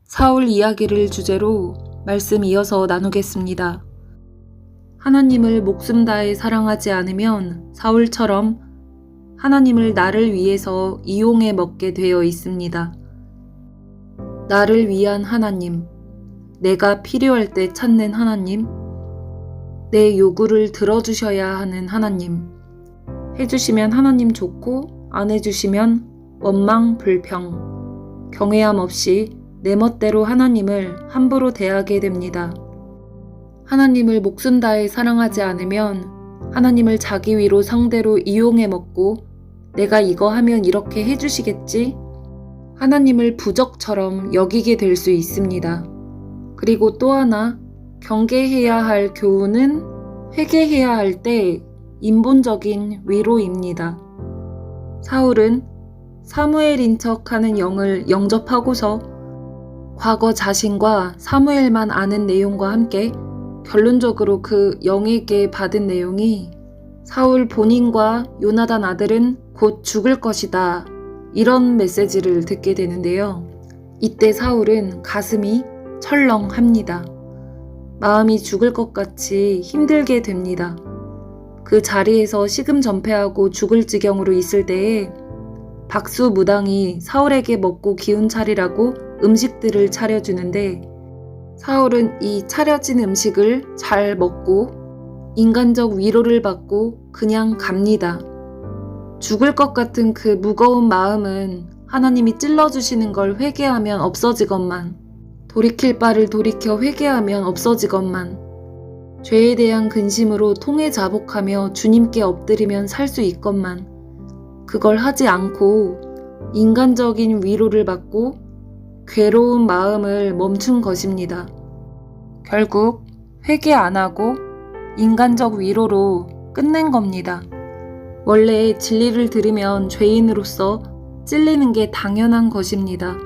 사울 이야기를 주제로 말씀 이어서 나누겠습니다. 하나님을 목숨 다해 사랑하지 않으면 사울처럼 하나님을 나를 위해서 이용해 먹게 되어 있습니다. 나를 위한 하나님, 내가 필요할 때 찾는 하나님, 내 요구를 들어주셔야 하는 하나님, 해주시면 하나님 좋고 안 해주시면 원망 불평, 경외함 없이 내 멋대로 하나님을 함부로 대하게 됩니다. 하나님을 목숨 다해 사랑하지 않으면 하나님을 자기 위로 상대로 이용해 먹고 내가 이거 하면 이렇게 해주시겠지? 하나님을 부적처럼 여기게 될 수 있습니다. 그리고 또 하나 경계해야 할 교훈은 회개해야 할 때 인본적인 위로입니다. 사울은 사무엘인 척하는 영을 영접하고서 과거 자신과 사무엘만 아는 내용과 함께 결론적으로 그 영에게 받은 내용이 사울 본인과 요나단 아들은 곧 죽을 것이다. 이런 메시지를 듣게 되는데요. 이때 사울은 가슴이 철렁합니다. 마음이 죽을 것 같이 힘들게 됩니다. 그 자리에서 시금전폐하고 죽을 지경으로 있을 때에 박수무당이 사울에게 먹고 기운 차리라고 음식들을 차려주는데 사울은 이 차려진 음식을 잘 먹고 인간적 위로를 받고 그냥 갑니다. 죽을 것 같은 그 무거운 마음은 하나님이 찔러주시는 걸 회개하면 없어지건만, 돌이킬 바를 돌이켜 회개하면 없어지건만, 죄에 대한 근심으로 통해 자복하며 주님께 엎드리면 살 수 있건만, 그걸 하지 않고 인간적인 위로를 받고 괴로운 마음을 멈춘 것입니다. 결국 회개 안 하고 인간적 위로로 끝낸 겁니다. 원래 진리를 들으면 죄인으로서 찔리는 게 당연한 것입니다.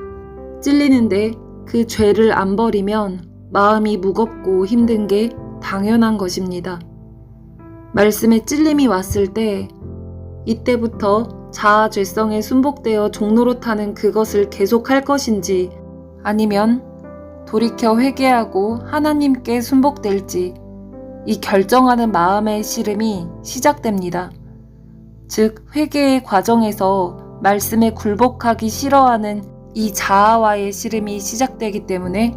찔리는데 그 죄를 안 버리면 마음이 무겁고 힘든 게 당연한 것입니다. 말씀에 찔림이 왔을 때 이때부터 자아 죄성에 순복되어 종노릇하는 그것을 계속할 것인지 아니면 돌이켜 회개하고 하나님께 순복될지 이 결정하는 마음의 씨름이 시작됩니다. 즉 회개의 과정에서 말씀에 굴복하기 싫어하는 이 자아와의 씨름이 시작되기 때문에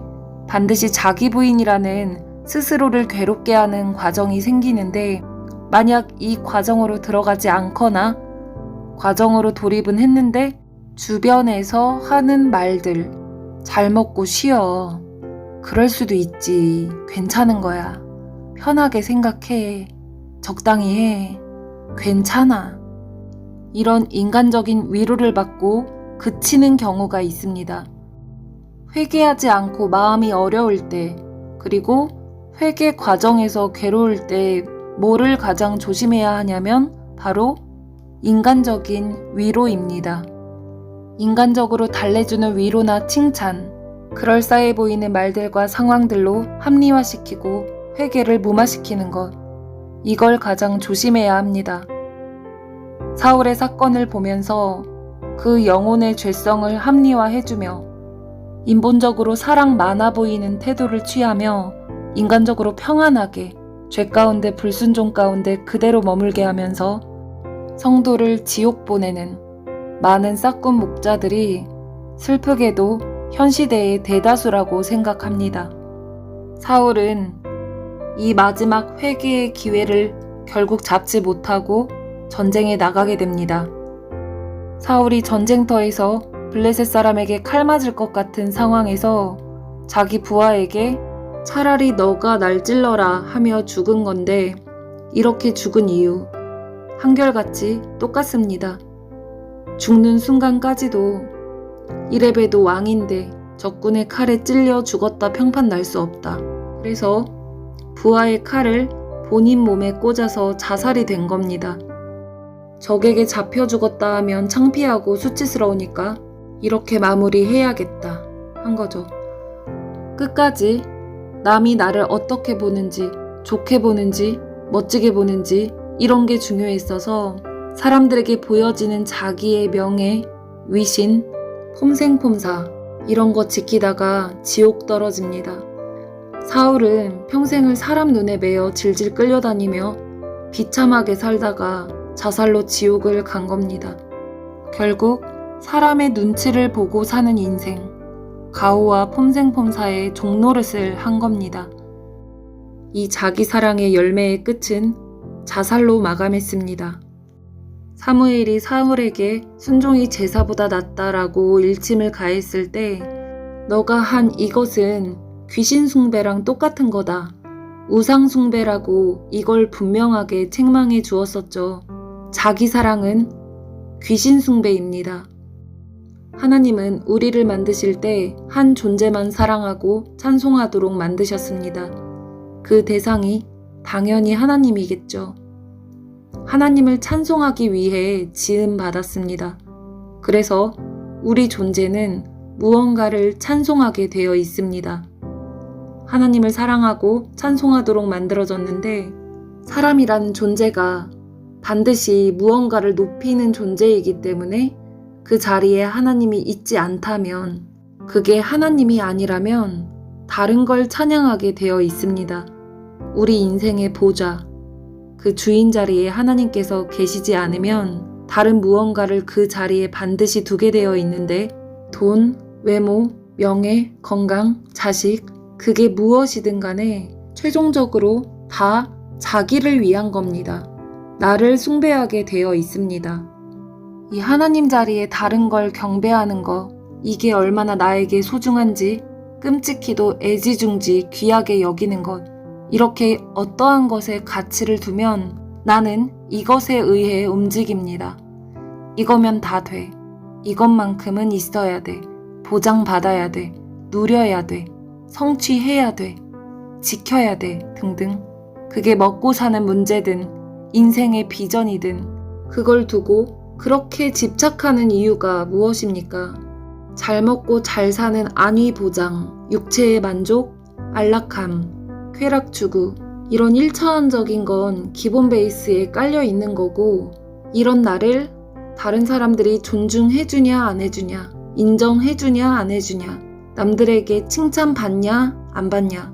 반드시 자기 부인이라는 스스로를 괴롭게 하는 과정이 생기는데 만약 이 과정으로 들어가지 않거나 과정으로 돌입은 했는데 주변에서 하는 말들 잘 먹고 쉬어. 그럴 수도 있지. 괜찮은 거야. 편하게 생각해. 적당히 해. 괜찮아. 이런 인간적인 위로를 받고 그치는 경우가 있습니다. 회개하지 않고 마음이 어려울 때 그리고 회개 과정에서 괴로울 때 뭐를 가장 조심해야 하냐면 바로 인간적인 위로입니다. 인간적으로 달래주는 위로나 칭찬, 그럴싸해 보이는 말들과 상황들로 합리화시키고 회개를 무마시키는 것, 이걸 가장 조심해야 합니다. 사울의 사건을 보면서 그 영혼의 죄성을 합리화해주며 인본적으로 사랑 많아 보이는 태도를 취하며 인간적으로 평안하게 죄 가운데 불순종 가운데 그대로 머물게 하면서 성도를 지옥 보내는 많은 싹군 목자들이 슬프게도 현 시대의 대다수라고 생각합니다. 사울은 이 마지막 회개의 기회를 결국 잡지 못하고 전쟁에 나가게 됩니다. 사울이 전쟁터에서 블레셋 사람에게 칼 맞을 것 같은 상황에서 자기 부하에게 차라리 너가 날 찔러라 하며 죽은 건데 이렇게 죽은 이유 한결같이 똑같습니다. 죽는 순간까지도 이레베도 왕인데 적군의 칼에 찔려 죽었다 평판 날 수 없다. 그래서 부하의 칼을 본인 몸에 꽂아서 자살이 된 겁니다. 적에게 잡혀 죽었다 하면 창피하고 수치스러우니까 이렇게 마무리해야겠다 한 거죠. 끝까지 남이 나를 어떻게 보는지, 좋게 보는지, 멋지게 보는지 이런 게 중요했어서 사람들에게 보여지는 자기의 명예, 위신, 폼생폼사 이런 거 지키다가 지옥 떨어집니다. 사울은 평생을 사람 눈에 매여 질질 끌려다니며 비참하게 살다가 자살로 지옥을 간 겁니다. 결국 사람의 눈치를 보고 사는 인생, 가오와 폼생폼사의 종노릇을 한 겁니다. 이 자기 사랑의 열매의 끝은 자살로 마감했습니다. 사무엘이 사울에게 순종이 제사보다 낫다라고 일침을 가했을 때 너가 한 이것은 귀신 숭배랑 똑같은 거다. 우상 숭배라고 이걸 분명하게 책망해 주었었죠. 자기 사랑은 귀신 숭배입니다. 하나님은 우리를 만드실 때 한 존재만 사랑하고 찬송하도록 만드셨습니다. 그 대상이 당연히 하나님이겠죠. 하나님을 찬송하기 위해 지음 받았습니다. 그래서 우리 존재는 무언가를 찬송하게 되어 있습니다. 하나님을 사랑하고 찬송하도록 만들어졌는데 사람이란 존재가 반드시 무언가를 높이는 존재이기 때문에 그 자리에 하나님이 있지 않다면 그게 하나님이 아니라면 다른 걸 찬양하게 되어 있습니다. 우리 인생의 보좌, 그 주인 자리에 하나님께서 계시지 않으면 다른 무언가를 그 자리에 반드시 두게 되어 있는데 돈, 외모, 명예, 건강, 자식, 그게 무엇이든 간에 최종적으로 다 자기를 위한 겁니다. 나를 숭배하게 되어 있습니다. 이 하나님 자리에 다른 걸 경배하는 거, 이게 얼마나 나에게 소중한지 끔찍히도 애지중지 귀하게 여기는 것, 이렇게 어떠한 것에 가치를 두면 나는 이것에 의해 움직입니다. 이거면 다 돼. 이것만큼은 있어야 돼. 보장받아야 돼. 누려야 돼. 성취해야 돼. 지켜야 돼. 등등. 그게 먹고 사는 문제든 인생의 비전이든 그걸 두고 그렇게 집착하는 이유가 무엇입니까? 잘 먹고 잘 사는 안위 보장, 육체의 만족, 안락함, 쾌락 추구, 이런 1차원적인 건 기본 베이스에 깔려 있는 거고, 이런 나를 다른 사람들이 존중해주냐 안 해주냐, 인정해주냐 안 해주냐, 남들에게 칭찬받냐 안 받냐,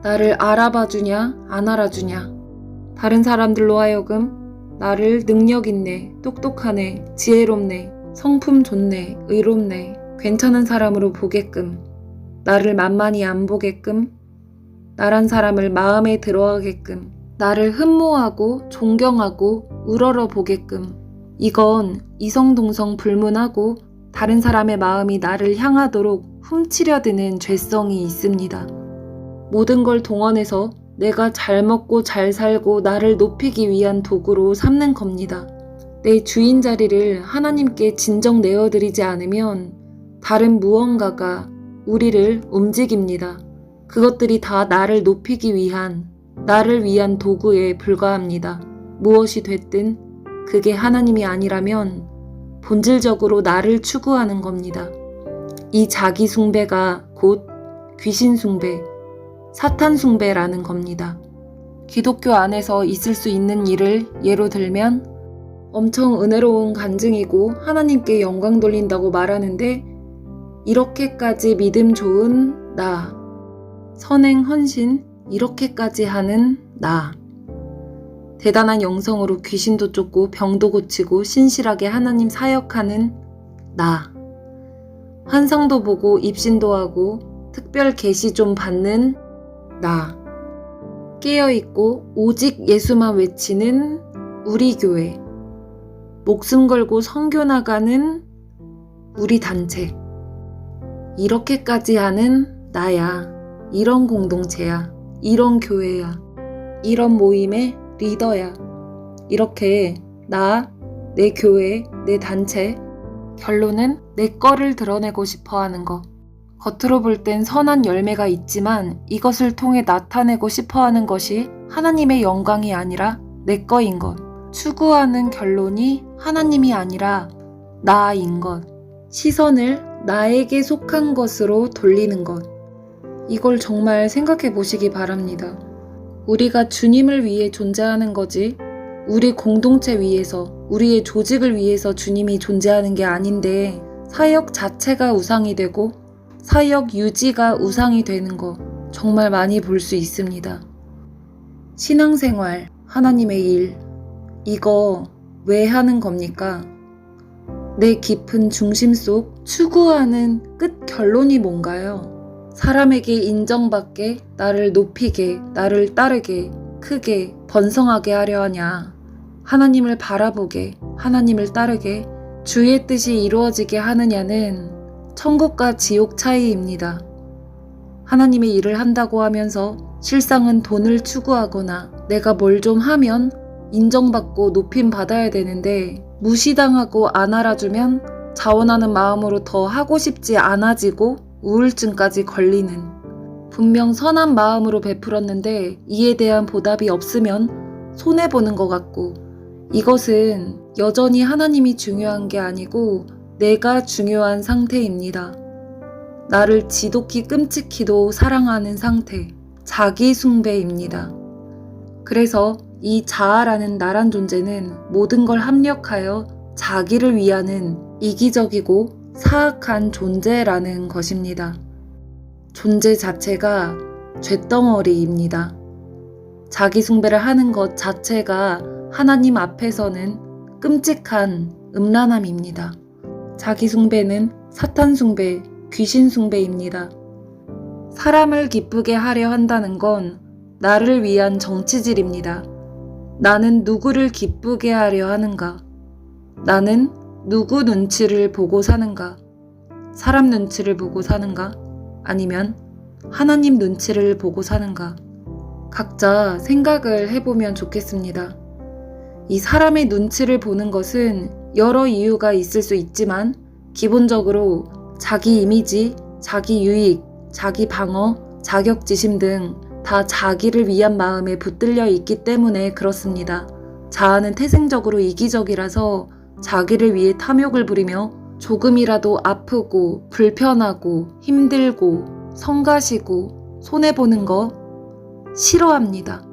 나를 알아봐주냐 안 알아주냐, 다른 사람들로 하여금 나를 능력 있네, 똑똑하네, 지혜롭네, 성품 좋네, 의롭네, 괜찮은 사람으로 보게끔, 나를 만만히 안 보게끔, 나란 사람을 마음에 들어하게끔, 나를 흠모하고 존경하고 우러러 보게끔, 이건 이성동성 불문하고 다른 사람의 마음이 나를 향하도록 훔치려 드는 죄성이 있습니다. 모든 걸 동원해서 내가 잘 먹고 잘 살고 나를 높이기 위한 도구로 삼는 겁니다. 내 주인 자리를 하나님께 진정 내어드리지 않으면 다른 무언가가 우리를 움직입니다. 그것들이 다 나를 높이기 위한, 나를 위한 도구에 불과합니다. 무엇이 됐든 그게 하나님이 아니라면 본질적으로 나를 추구하는 겁니다. 이 자기 숭배가 곧 귀신 숭배, 사탄 숭배라는 겁니다. 기독교 안에서 있을 수 있는 일을 예로 들면 엄청 은혜로운 간증이고 하나님께 영광 돌린다고 말하는데 이렇게까지 믿음 좋은 나, 선행 헌신 이렇게까지 하는 나, 대단한 영성으로 귀신도 쫓고 병도 고치고 신실하게 하나님 사역하는 나, 환상도 보고 입신도 하고 특별 계시 좀 받는 나, 깨어있고 오직 예수만 외치는 우리 교회, 목숨 걸고 선교 나가는 우리 단체, 이렇게까지 하는 나야, 이런 공동체야, 이런 교회야, 이런 모임의 리더야. 이렇게 나, 내 교회, 내 단체, 결론은 내 거를 드러내고 싶어 하는 거. 겉으로 볼 땐 선한 열매가 있지만 이것을 통해 나타내고 싶어 하는 것이 하나님의 영광이 아니라 내 거인 것. 추구하는 결론이 하나님이 아니라 나인 것. 시선을 나에게 속한 것으로 돌리는 것. 이걸 정말 생각해 보시기 바랍니다. 우리가 주님을 위해 존재하는 거지 우리 공동체 위해서, 우리의 조직을 위해서 주님이 존재하는 게 아닌데 사역 자체가 우상이 되고 사역 유지가 우상이 되는 거 정말 많이 볼 수 있습니다. 신앙생활, 하나님의 일, 이거 왜 하는 겁니까? 내 깊은 중심 속 추구하는 끝 결론이 뭔가요? 사람에게 인정받게, 나를 높이게, 나를 따르게, 크게, 번성하게 하려 하냐? 하나님을 바라보게, 하나님을 따르게, 주의 뜻이 이루어지게 하느냐는 천국과 지옥 차이입니다. 하나님의 일을 한다고 하면서 실상은 돈을 추구하거나 내가 뭘 좀 하면 인정받고 높임 받아야 되는데 무시당하고 안 알아주면 자원하는 마음으로 더 하고 싶지 않아지고 우울증까지 걸리는, 분명 선한 마음으로 베풀었는데 이에 대한 보답이 없으면 손해보는 것 같고, 이것은 여전히 하나님이 중요한 게 아니고 내가 중요한 상태입니다. 나를 지독히 끔찍히도 사랑하는 상태, 자기 숭배입니다. 그래서 이 자아라는 나란 존재는 모든 걸 합력하여 자기를 위하는 이기적이고 사악한 존재라는 것입니다. 존재 자체가 쇳덩어리입니다. 자기 숭배를 하는 것 자체가 하나님 앞에서는 끔찍한 음란함입니다. 자기 숭배는 사탄 숭배, 귀신 숭배입니다. 사람을 기쁘게 하려 한다는 건 나를 위한 정치질입니다. 나는 누구를 기쁘게 하려 하는가? 나는 누구 눈치를 보고 사는가? 사람 눈치를 보고 사는가? 아니면 하나님 눈치를 보고 사는가? 각자 생각을 해보면 좋겠습니다. 이 사람의 눈치를 보는 것은 여러 이유가 있을 수 있지만 기본적으로 자기 이미지, 자기 유익, 자기 방어, 자격지심 등 다 자기를 위한 마음에 붙들려 있기 때문에 그렇습니다. 자아는 태생적으로 이기적이라서 자기를 위해 탐욕을 부리며 조금이라도 아프고 불편하고 힘들고 성가시고 손해보는 거 싫어합니다.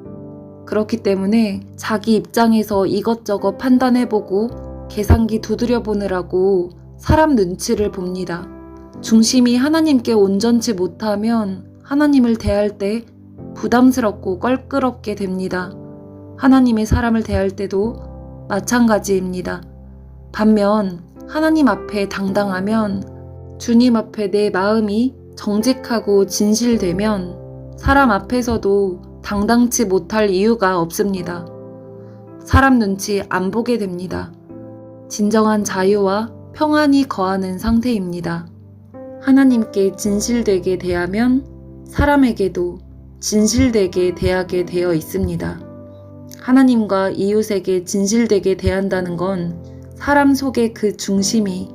그렇기 때문에 자기 입장에서 이것저것 판단해보고 계산기 두드려보느라고 사람 눈치를 봅니다. 중심이 하나님께 온전치 못하면 하나님을 대할 때 부담스럽고 껄끄럽게 됩니다. 하나님의 사람을 대할 때도 마찬가지입니다. 반면 하나님 앞에 당당하면, 주님 앞에 내 마음이 정직하고 진실되면 사람 앞에서도 당당치 못할 이유가 없습니다. 사람 눈치 안 보게 됩니다. 진정한 자유와 평안이 거하는 상태입니다. 하나님께 진실되게 대하면 사람에게도 진실되게 대하게 되어 있습니다. 하나님과 이웃에게 진실되게 대한다는 건 사람 속의 그 중심이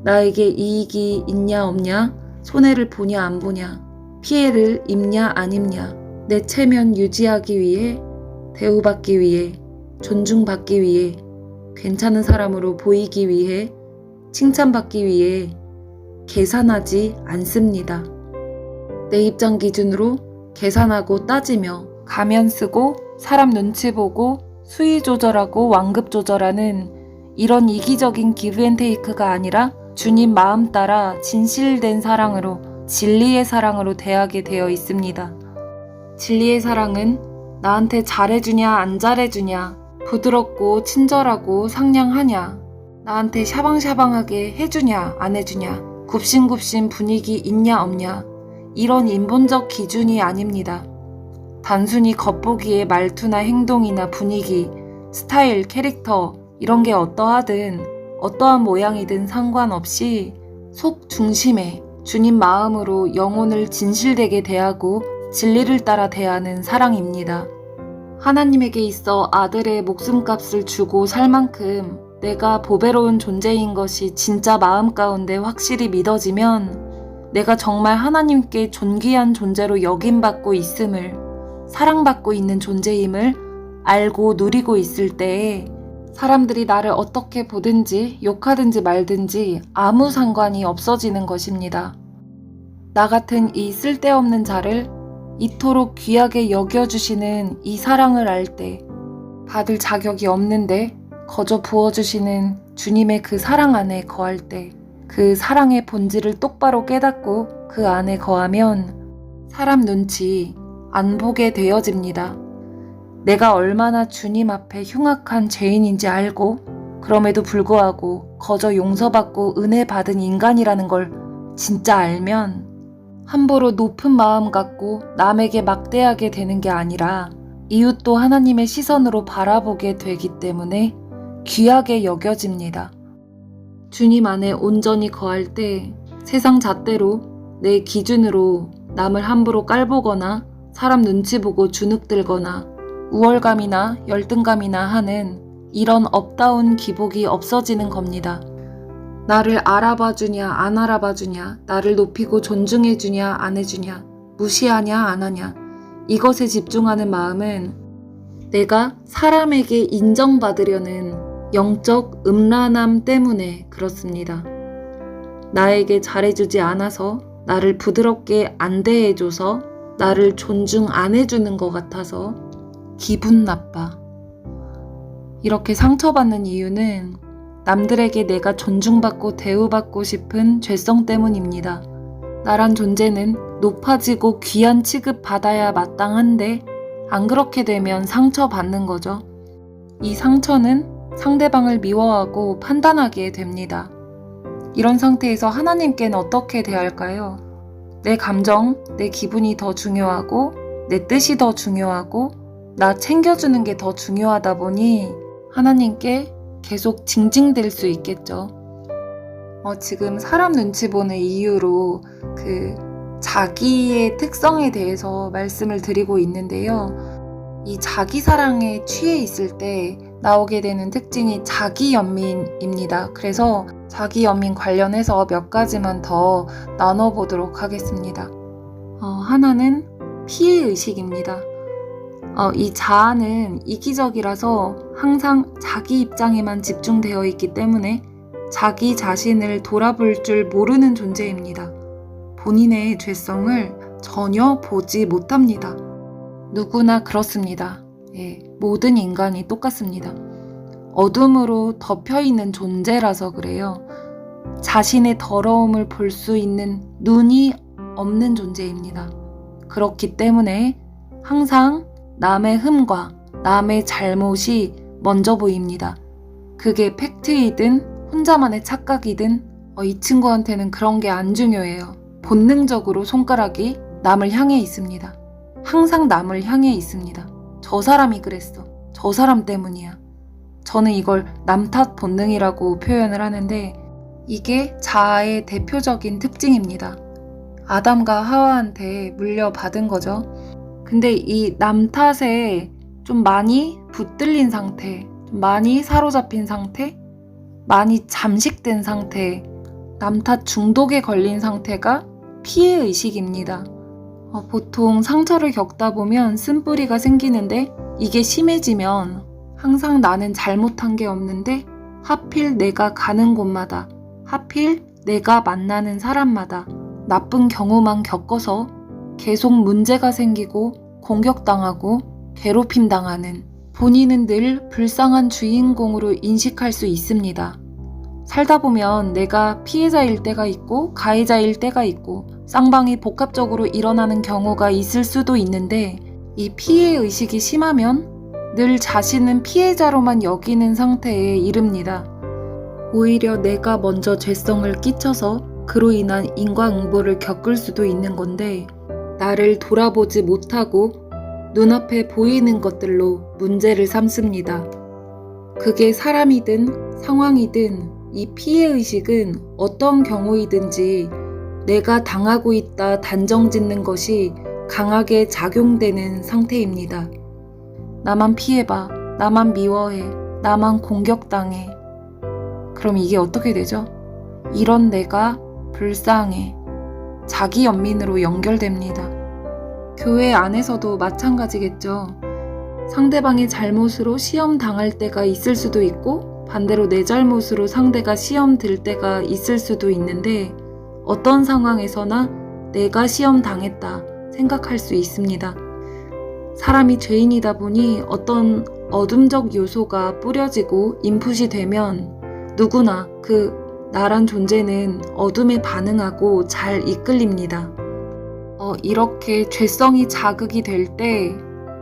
나에게 이익이 있냐 없냐, 손해를 보냐 안 보냐, 피해를 입냐 안 입냐, 내 체면 유지하기 위해, 대우받기 위해, 존중받기 위해, 괜찮은 사람으로 보이기 위해, 칭찬받기 위해 계산하지 않습니다. 내 입장 기준으로 계산하고 따지며 가면 쓰고 사람 눈치 보고 수위 조절하고 완급 조절하는 이런 이기적인 기브앤테이크가 아니라 주님 마음 따라 진실된 사랑으로, 진리의 사랑으로 대하게 되어 있습니다. 진리의 사랑은 나한테 잘해주냐 안 잘해주냐, 부드럽고 친절하고 상냥하냐, 나한테 샤방샤방하게 해주냐 안 해주냐, 굽신굽신 분위기 있냐 없냐, 이런 인본적 기준이 아닙니다. 단순히 겉보기에 말투나 행동이나 분위기, 스타일, 캐릭터 이런 게 어떠하든 어떠한 모양이든 상관없이 속 중심에 주님 마음으로 영혼을 진실되게 대하고 진리를 따라 대하는 사랑입니다. 하나님에게 있어 아들의 목숨값을 주고 살 만큼 내가 보배로운 존재인 것이 진짜 마음 가운데 확실히 믿어지면 내가 정말 하나님께 존귀한 존재로 여김받고 있음을, 사랑받고 있는 존재임을 알고 누리고 있을 때에 사람들이 나를 어떻게 보든지 욕하든지 말든지 아무 상관이 없어지는 것입니다. 나 같은 이 쓸데없는 자를 이토록 귀하게 여겨주시는 이 사랑을 알 때, 받을 자격이 없는데 거저 부어주시는 주님의 그 사랑 안에 거할 때, 그 사랑의 본질을 똑바로 깨닫고 그 안에 거하면 사람 눈치 안 보게 되어집니다. 내가 얼마나 주님 앞에 흉악한 죄인인지 알고 그럼에도 불구하고 거저 용서받고 은혜 받은 인간이라는 걸 진짜 알면 함부로 높은 마음 갖고 남에게 막대하게 되는 게 아니라 이웃도 하나님의 시선으로 바라보게 되기 때문에 귀하게 여겨집니다. 주님 안에 온전히 거할 때 세상 잣대로 내 기준으로 남을 함부로 깔보거나 사람 눈치 보고 주눅들거나 우월감이나 열등감이나 하는 이런 업다운 기복이 없어지는 겁니다. 나를 알아봐주냐 안 알아봐주냐, 나를 높이고 존중해주냐 안 해주냐, 무시하냐 안 하냐, 이것에 집중하는 마음은 내가 사람에게 인정받으려는 영적 음란함 때문에 그렇습니다. 나에게 잘해주지 않아서, 나를 부드럽게 안 대해줘서, 나를 존중 안 해주는 것 같아서 기분 나빠. 이렇게 상처받는 이유는 남들에게 내가 존중받고 대우받고 싶은 죄성 때문입니다. 나란 존재는 높아지고 귀한 취급받아야 마땅한데 안 그렇게 되면 상처받는 거죠. 이 상처는 상대방을 미워하고 판단하게 됩니다. 이런 상태에서 하나님께는 어떻게 대할까요? 내 감정, 내 기분이 더 중요하고 내 뜻이 더 중요하고 나 챙겨주는 게 더 중요하다 보니 하나님께 계속 징징댈 수 있겠죠. 지금 사람 눈치 보는 이유로 자기의 특성에 대해서 말씀을 드리고 있는데요. 이 자기 사랑에 취해 있을 때 나오게 되는 특징이 자기 연민입니다. 그래서 자기 연민 관련해서 몇 가지만 더 나눠보도록 하겠습니다. 하나는 피해의식입니다. 이 자아는 이기적이라서 항상 자기 입장에만 집중되어 있기 때문에 자기 자신을 돌아볼 줄 모르는 존재입니다. 본인의 죄성을 전혀 보지 못합니다. 누구나 그렇습니다. 모든 인간이 똑같습니다. 어둠으로 덮여있는 존재라서 그래요. 자신의 더러움을 볼 수 있는 눈이 없는 존재입니다. 그렇기 때문에 항상 남의 흠과 남의 잘못이 먼저 보입니다. 그게 팩트이든 혼자만의 착각이든 이 친구한테는 그런 게 안 중요해요. 본능적으로 손가락이 남을 향해 있습니다. 항상 남을 향해 있습니다. 저 사람이 그랬어. 저 사람 때문이야. 저는 이걸 남 탓 본능이라고 표현을 하는데 이게 자아의 대표적인 특징입니다. 아담과 하와한테 물려받은 거죠. 근데 이 남 탓에 좀 많이 붙들린 상태, 좀 많이 사로잡힌 상태, 많이 잠식된 상태, 남 탓 중독에 걸린 상태가 피해의식입니다. 보통 상처를 겪다 보면 쓴뿌리가 생기는데 이게 심해지면 항상 나는 잘못한 게 없는데 하필 내가 가는 곳마다, 하필 내가 만나는 사람마다 나쁜 경우만 겪어서 계속 문제가 생기고 공격당하고 괴롭힘 당하는, 본인은 늘 불쌍한 주인공으로 인식할 수 있습니다. 살다 보면 내가 피해자일 때가 있고 가해자일 때가 있고 쌍방이 복합적으로 일어나는 경우가 있을 수도 있는데 이 피해의식이 심하면 늘 자신은 피해자로만 여기는 상태에 이릅니다. 오히려 내가 먼저 죄성을 끼쳐서 그로 인한 인과응보를 겪을 수도 있는 건데 나를 돌아보지 못하고 눈앞에 보이는 것들로 문제를 삼습니다. 그게 사람이든 상황이든 이 피해의식은 어떤 경우이든지 내가 당하고 있다 단정짓는 것이 강하게 작용되는 상태입니다. 나만 피해봐, 나만 미워해, 나만 공격당해. 그럼 이게 어떻게 되죠? 이런 내가 불쌍해. 자기 연민으로 연결됩니다. 교회 안에서도 마찬가지겠죠. 상대방의 잘못으로 시험 당할 때가 있을 수도 있고 반대로 내 잘못으로 상대가 시험 들 때가 있을 수도 있는데 어떤 상황에서나 내가 시험 당했다 생각할 수 있습니다. 사람이 죄인이다 보니 어떤 어둠적 요소가 뿌려지고 인풋이 되면 누구나 나란 존재는 어둠에 반응하고 잘 이끌립니다. 이렇게 죄성이 자극이 될 때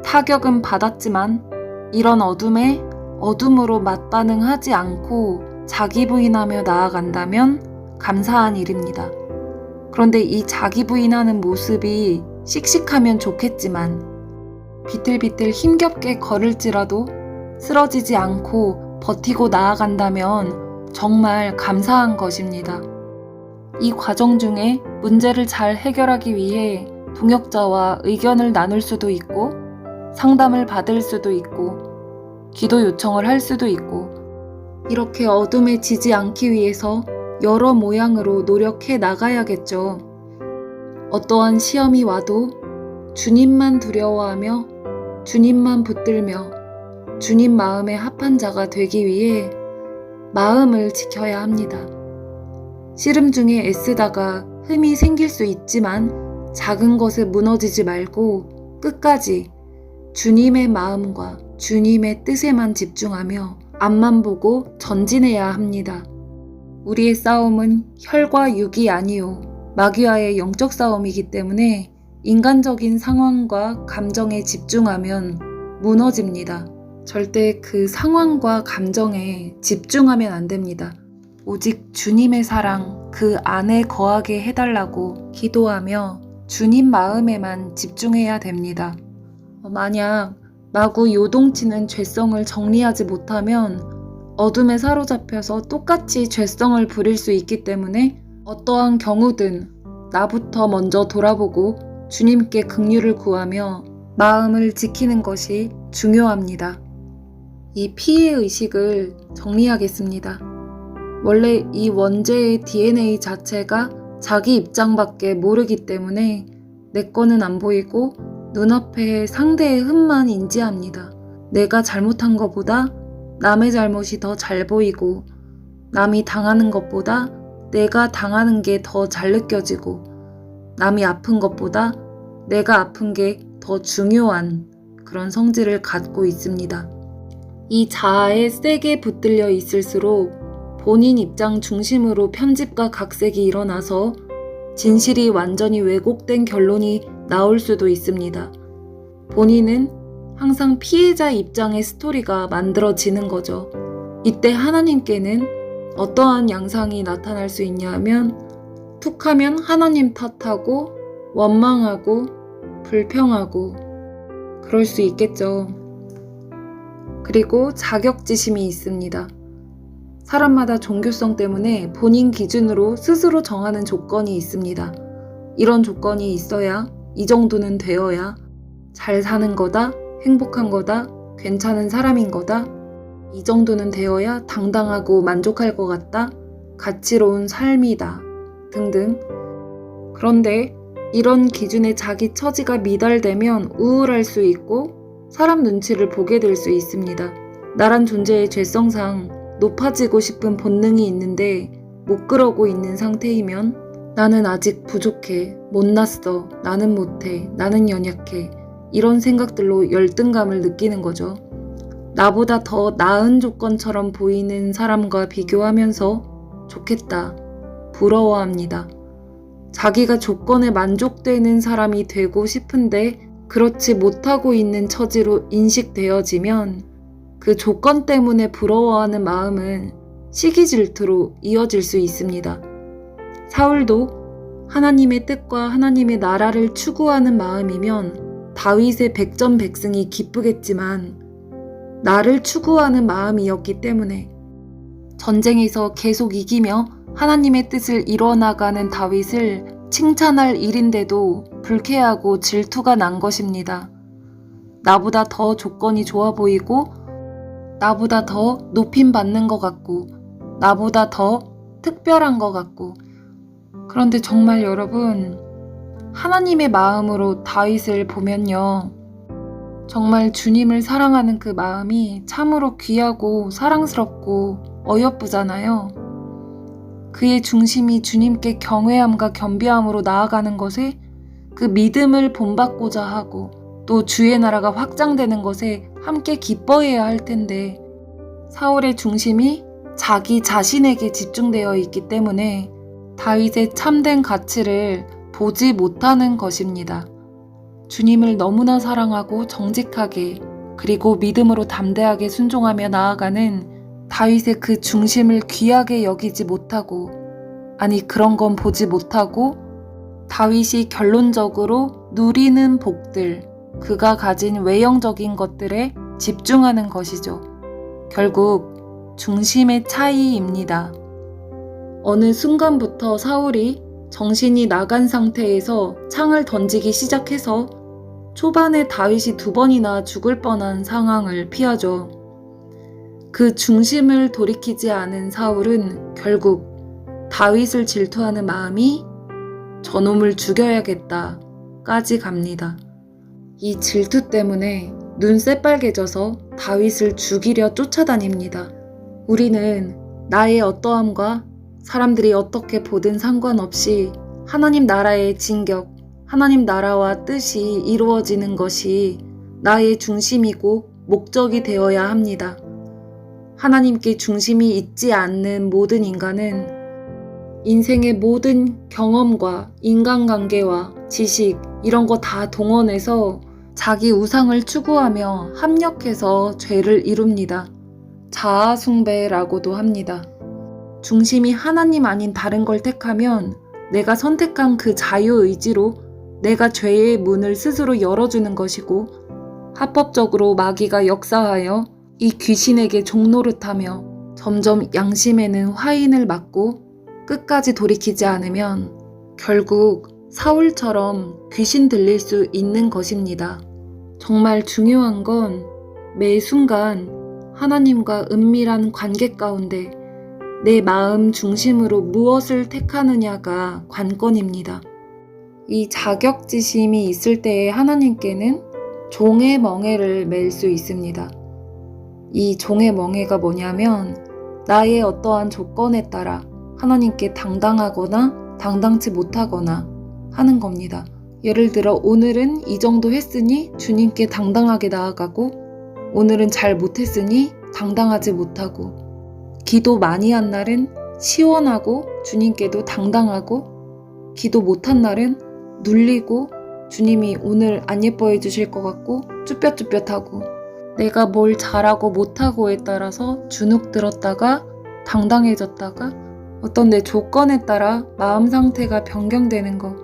타격은 받았지만 이런 어둠에 어둠으로 맞반응하지 않고 자기 부인하며 나아간다면 감사한 일입니다. 그런데 이 자기 부인하는 모습이 씩씩하면 좋겠지만 비틀비틀 힘겹게 걸을지라도 쓰러지지 않고 버티고 나아간다면 정말 감사한 것입니다. 이 과정 중에 문제를 잘 해결하기 위해 동역자와 의견을 나눌 수도 있고 상담을 받을 수도 있고 기도 요청을 할 수도 있고 이렇게 어둠에 지지 않기 위해서 여러 모양으로 노력해 나가야겠죠. 어떠한 시험이 와도 주님만 두려워하며 주님만 붙들며 주님 마음에 합한 자가 되기 위해 마음을 지켜야 합니다. 씨름 중에 애쓰다가 흠이 생길 수 있지만 작은 것에 무너지지 말고 끝까지 주님의 마음과 주님의 뜻에만 집중하며 앞만 보고 전진해야 합니다. 우리의 싸움은 혈과 육이 아니요 마귀와의 영적 싸움이기 때문에 인간적인 상황과 감정에 집중하면 무너집니다. 절대 그 상황과 감정에 집중하면 안 됩니다. 오직 주님의 사랑 그 안에 거하게 해달라고 기도하며 주님 마음에만 집중해야 됩니다. 만약 마구 요동치는 죄성을 정리하지 못하면 어둠에 사로잡혀서 똑같이 죄성을 부릴 수 있기 때문에 어떠한 경우든 나부터 먼저 돌아보고 주님께 긍휼을 구하며 마음을 지키는 것이 중요합니다. 이 피해의식을 정리하겠습니다. 원래 이 원죄의 DNA 자체가 자기 입장밖에 모르기 때문에 내 거는 안 보이고 눈앞에 상대의 흠만 인지합니다. 내가 잘못한 것보다 남의 잘못이 더 잘 보이고 남이 당하는 것보다 내가 당하는 게 더 잘 느껴지고 남이 아픈 것보다 내가 아픈 게 더 중요한 그런 성질을 갖고 있습니다. 이 자아에 세게 붙들려 있을수록 본인 입장 중심으로 편집과 각색이 일어나서 진실이 완전히 왜곡된 결론이 나올 수도 있습니다. 본인은 항상 피해자 입장의 스토리가 만들어지는 거죠. 이때 하나님께는 어떠한 양상이 나타날 수 있냐 하면 툭하면 하나님 탓하고 원망하고 불평하고 그럴 수 있겠죠. 그리고 자격지심이 있습니다. 사람마다 종교성 때문에 본인 기준으로 스스로 정하는 조건이 있습니다. 이런 조건이 있어야 이 정도는 되어야 잘 사는 거다, 행복한 거다, 괜찮은 사람인 거다, 이 정도는 되어야 당당하고 만족할 것 같다, 가치로운 삶이다 등등. 그런데 이런 기준에 자기 처지가 미달되면 우울할 수 있고 사람 눈치를 보게 될 수 있습니다. 나란 존재의 죄성상 높아지고 싶은 본능이 있는데 못 그러고 있는 상태이면 나는 아직 부족해, 못났어, 나는 못해, 나는 연약해 이런 생각들로 열등감을 느끼는 거죠. 나보다 더 나은 조건처럼 보이는 사람과 비교하면서 좋겠다, 부러워합니다. 자기가 조건에 만족되는 사람이 되고 싶은데 그렇지 못하고 있는 처지로 인식되어지면 그 조건 때문에 부러워하는 마음은 시기 질투로 이어질 수 있습니다. 사울도 하나님의 뜻과 하나님의 나라를 추구하는 마음이면 다윗의 백전백승이 기쁘겠지만 나를 추구하는 마음이었기 때문에 전쟁에서 계속 이기며 하나님의 뜻을 이뤄나가는 다윗을 칭찬할 일인데도 불쾌하고 질투가 난 것입니다. 나보다 더 조건이 좋아 보이고 나보다 더 높임받는 것 같고 나보다 더 특별한 것 같고. 그런데 정말 여러분, 하나님의 마음으로 다윗을 보면요, 정말 주님을 사랑하는 그 마음이 참으로 귀하고 사랑스럽고 어여쁘잖아요. 그의 중심이 주님께 경외함과 겸비함으로 나아가는 것에 그 믿음을 본받고자 하고 또 주의 나라가 확장되는 것에 함께 기뻐해야 할 텐데 사울의 중심이 자기 자신에게 집중되어 있기 때문에 다윗의 참된 가치를 보지 못하는 것입니다. 주님을 너무나 사랑하고 정직하게 그리고 믿음으로 담대하게 순종하며 나아가는 다윗의 그 중심을 귀하게 여기지 못하고, 아니 그런 건 보지 못하고 다윗이 결론적으로 누리는 복들, 그가 가진 외형적인 것들에 집중하는 것이죠. 결국 중심의 차이입니다. 어느 순간부터 사울이 정신이 나간 상태에서 창을 던지기 시작해서 초반에 다윗이 2번이나 죽을 뻔한 상황을 피하죠. 그 중심을 돌이키지 않은 사울은 결국 다윗을 질투하는 마음이 저놈을 죽여야겠다까지 갑니다. 이 질투 때문에 눈 새빨개져서 다윗을 죽이려 쫓아다닙니다. 우리는 나의 어떠함과 사람들이 어떻게 보든 상관없이 하나님 나라의 진격, 하나님 나라와 뜻이 이루어지는 것이 나의 중심이고 목적이 되어야 합니다. 하나님께 중심이 있지 않는 모든 인간은 인생의 모든 경험과 인간관계와 지식 이런 거 다 동원해서 자기 우상을 추구하며 합력해서 죄를 이룹니다. 자아숭배라고도 합니다. 중심이 하나님 아닌 다른 걸 택하면 내가 선택한 그 자유의지로 내가 죄의 문을 스스로 열어주는 것이고, 합법적으로 마귀가 역사하여 이 귀신에게 종노릇하며 점점 양심에는 화인을 맞고 끝까지 돌이키지 않으면 결국 사울처럼 귀신 들릴 수 있는 것입니다. 정말 중요한 건 매 순간 하나님과 은밀한 관계 가운데 내 마음 중심으로 무엇을 택하느냐가 관건입니다. 이 자격지심이 있을 때에 하나님께는 종의 멍에를 맬 수 있습니다. 이 종의 멍에가 뭐냐면 나의 어떠한 조건에 따라 하나님께 당당하거나 당당치 못하거나 하는 겁니다. 예를 들어 오늘은 이 정도 했으니 주님께 당당하게 나아가고, 오늘은 잘 못했으니 당당하지 못하고, 기도 많이 한 날은 시원하고 주님께도 당당하고, 기도 못한 날은 눌리고 주님이 오늘 안 예뻐해 주실 것 같고 쭈뼛쭈뼛하고, 내가 뭘 잘하고 못하고에 따라서 주눅 들었다가 당당해졌다가 어떤 내 조건에 따라 마음 상태가 변경되는 거.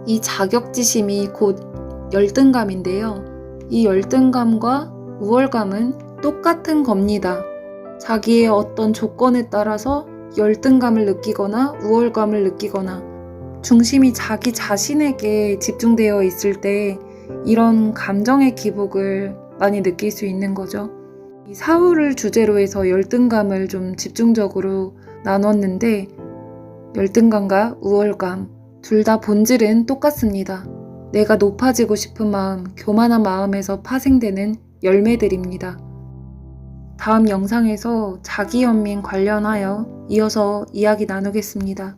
이 자격지심이 곧 열등감인데요. 이 열등감과 우월감은 똑같은 겁니다. 자기의 어떤 조건에 따라서 열등감을 느끼거나 우월감을 느끼거나 중심이 자기 자신에게 집중되어 있을 때 이런 감정의 기복을 많이 느낄 수 있는 거죠. 이 사울을 주제로 해서 열등감을 좀 집중적으로 나눴는데, 열등감과 우월감 둘 다 본질은 똑같습니다. 내가 높아지고 싶은 마음, 교만한 마음에서 파생되는 열매들입니다. 다음 영상에서 자기연민 관련하여 이어서 이야기 나누겠습니다.